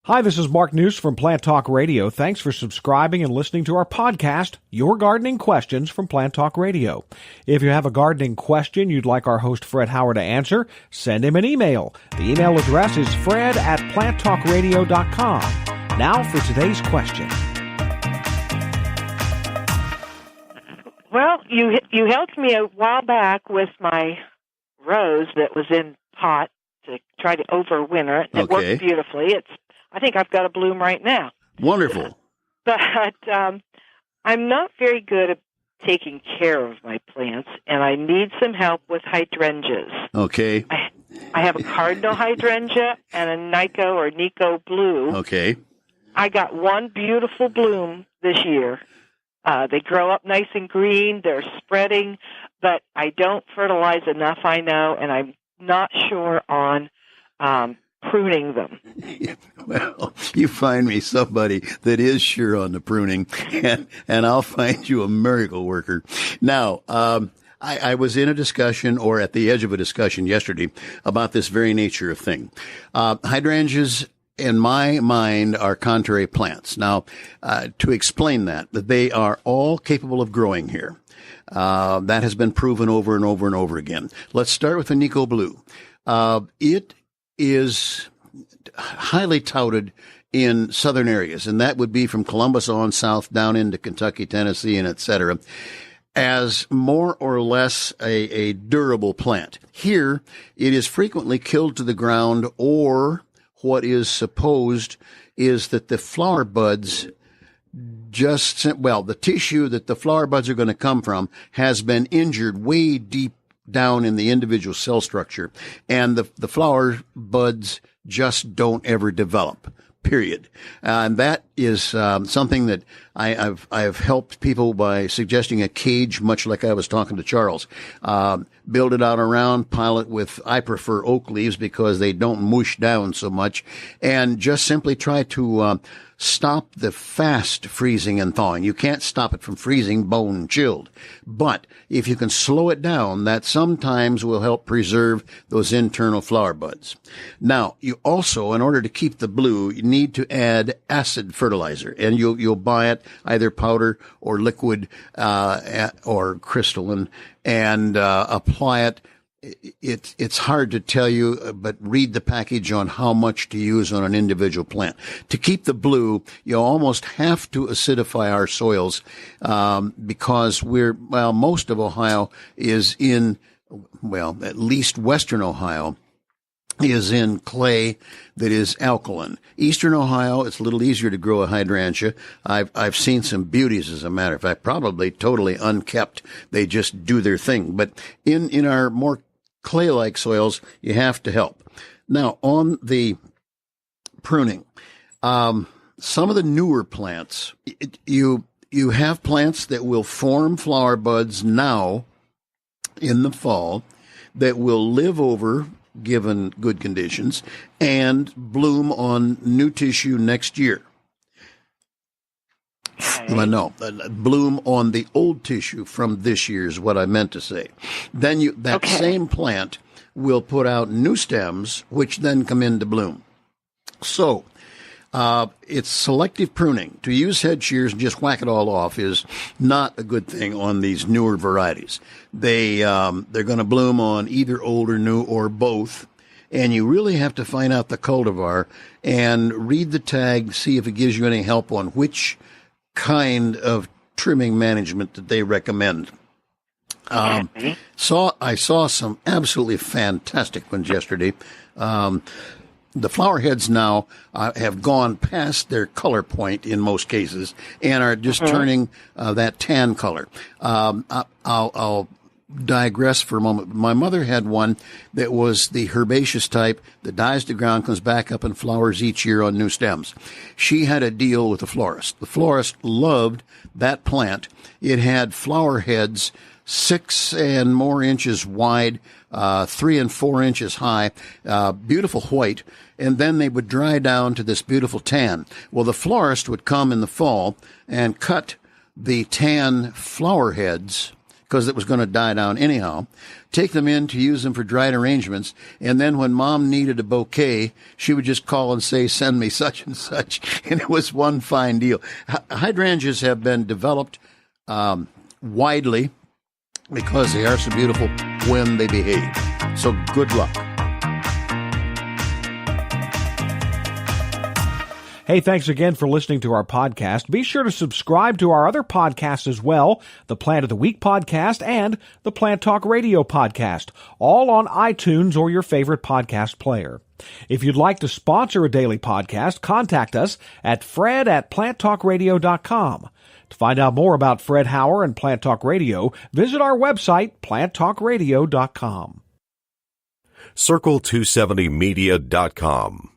Hi, this is Mark News from Plant Talk Radio. Thanks for subscribing and listening to our podcast, Your Gardening Questions from Plant Talk Radio. If you have a gardening question you'd like our host Fred Howard to answer, send him an email. The email address is fred@planttalkradio.com. Now for today's question. Well, you helped me a while back with my rose that was in pot to try to overwinter it. It worked beautifully. I think I've got a bloom right now. Wonderful. But I'm not very good at taking care of my plants, and I need some help with hydrangeas. Okay. I have a cardinal hydrangea and a Nico blue. Okay. I got one beautiful bloom this year. They grow up nice and green. They're spreading, but I don't fertilize enough, I know, and I'm not sure on pruning them. Well, you find me somebody that is sure on the pruning, and I'll find you a miracle worker. Now, I was in a discussion, or at the edge of a discussion yesterday, about this very nature of thing. Hydrangeas, in my mind, are contrary plants. Now, to explain that they are all capable of growing here. That has been proven over and over and over again. Let's start with the Nico Blue. It is highly touted in southern areas, and that would be from Columbus on south down into Kentucky, Tennessee, and et cetera, as more or less a durable plant. Here, it is frequently killed to the ground, or what is supposed is that the flower buds the tissue that the flower buds are going to come from has been injured way deep down in the individual cell structure, and the flower buds just don't ever develop, period. And that is something that I've helped people by suggesting a cage, much like I was talking to Charles. Build it out around, pile it with, I prefer oak leaves because they don't mush down so much, and just simply try to stop the fast freezing and thawing. You can't stop it from freezing bone chilled, but if you can slow it down, that sometimes will help preserve those internal flower buds. Now, you also, in order to keep the blue, you need to add acid fertilizer, and you'll buy it either powder or liquid or crystalline, and apply it. It's hard to tell you, but read the package on how much to use on an individual plant. To keep the blue, you almost have to acidify our soils, because most of Ohio is in, at least western Ohio is in clay that is alkaline. Eastern Ohio, it's a little easier to grow a hydrangea. I've seen some beauties, as a matter of fact, probably totally unkept. They just do their thing. But in our more clay-like soils, you have to help. Now, on the pruning, some of the newer plants, you have plants that will form flower buds now in the fall that will live over, given good conditions, and bloom on new tissue next year. No, bloom on the old tissue from this year is what I meant to say. Then same plant will put out new stems, which then come into bloom. So it's selective pruning. To use head shears and just whack it all off is not a good thing on these newer varieties. They're going to bloom on either old or new or both. And you really have to find out the cultivar and read the tag, see if it gives you any help on which kind of trimming management that they recommend. I saw some absolutely fantastic ones yesterday. The flower heads now have gone past their color point in most cases and are just turning that tan color. I'll digress for a moment. My mother had one that was the herbaceous type that dies to ground, comes back up and flowers each year on new stems. She had a deal with the florist. The florist loved that plant. It had flower heads 6 and more inches wide, 3 and 4 inches high, beautiful white, and then they would dry down to this beautiful tan. Well, the florist would come in the fall and cut the tan flower heads because it was going to die down anyhow. Take them in to use them for dried arrangements. And then when Mom needed a bouquet, she would just call and say, send me such and such. And it was one fine deal. Hydrangeas have been developed widely because they are so beautiful when they behave. So good luck. Hey, thanks again for listening to our podcast. Be sure to subscribe to our other podcasts as well, the Plant of the Week podcast and the Plant Talk Radio podcast, all on iTunes or your favorite podcast player. If you'd like to sponsor a daily podcast, contact us at fred@planttalkradio.com. To find out more about Fred Hauer and Plant Talk Radio, visit our website, planttalkradio.com. Circle270media.com